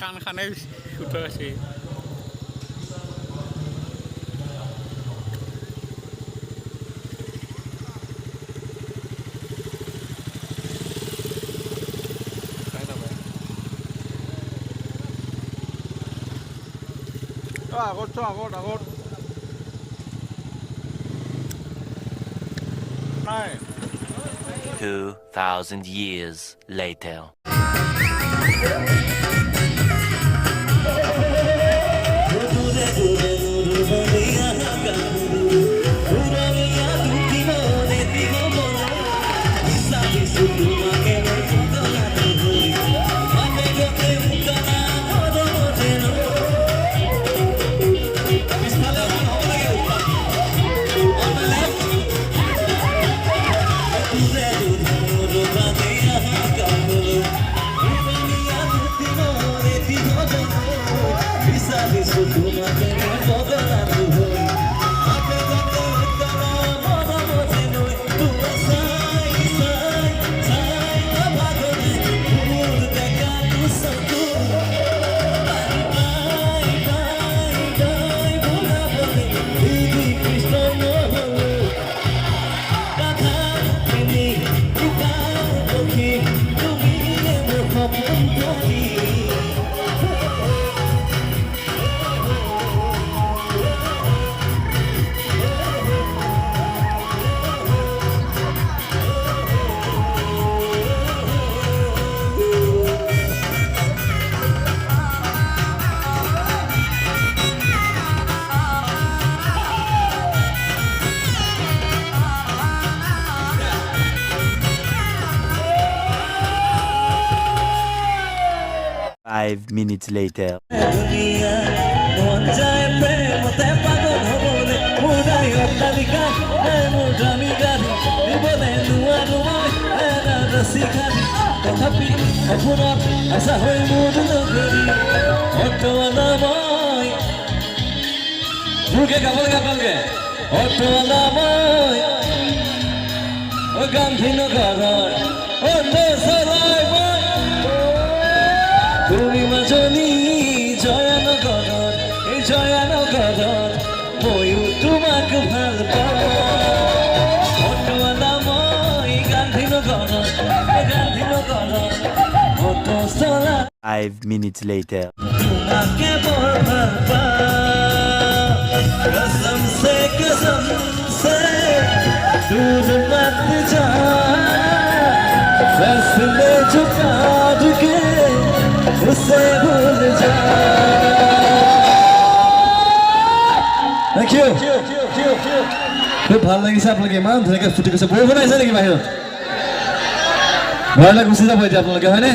কাণ খানে উঠে আছে আগত 2,000 years later. 5 minutes later. দুনিয়া মন যায় প্রেমতে পাগল হবলে মুরাই অট্টালিকা মোৰ দামী গাড়ী দিবলে নোৱাৰো মই এনা ৰচি খালি তথাপি সপোনত আশা হৈ মোৰ নগৰী অট্টৱালা মই মোৰকে গাব লাগে আপোনালোকে অট্টৱালা মই গান্ধীনগৰৰ চলাই মই তুমি মাজনী জয়ানগৰত এই জয়ানগৰত ময়ো তোমাক ভাল পাওঁ অট্টৱালা মই গান্ধীনগৰত অটো চলা 5 minutes later. তোমাকে বৰ ভাল পাওঁ कसम से दूध मत जा फैसले झुका के उसे भूल जा Thank you. খুব ভাল লাগিছে আপোনালোকে ইমান ধুনীয়াকৈ ফুটি গৈছে বৰষুণ আহিছে নেকি বাহিৰত ঘৰলৈ গুচি যাব এতিয়া আপোনালোকে হয়নে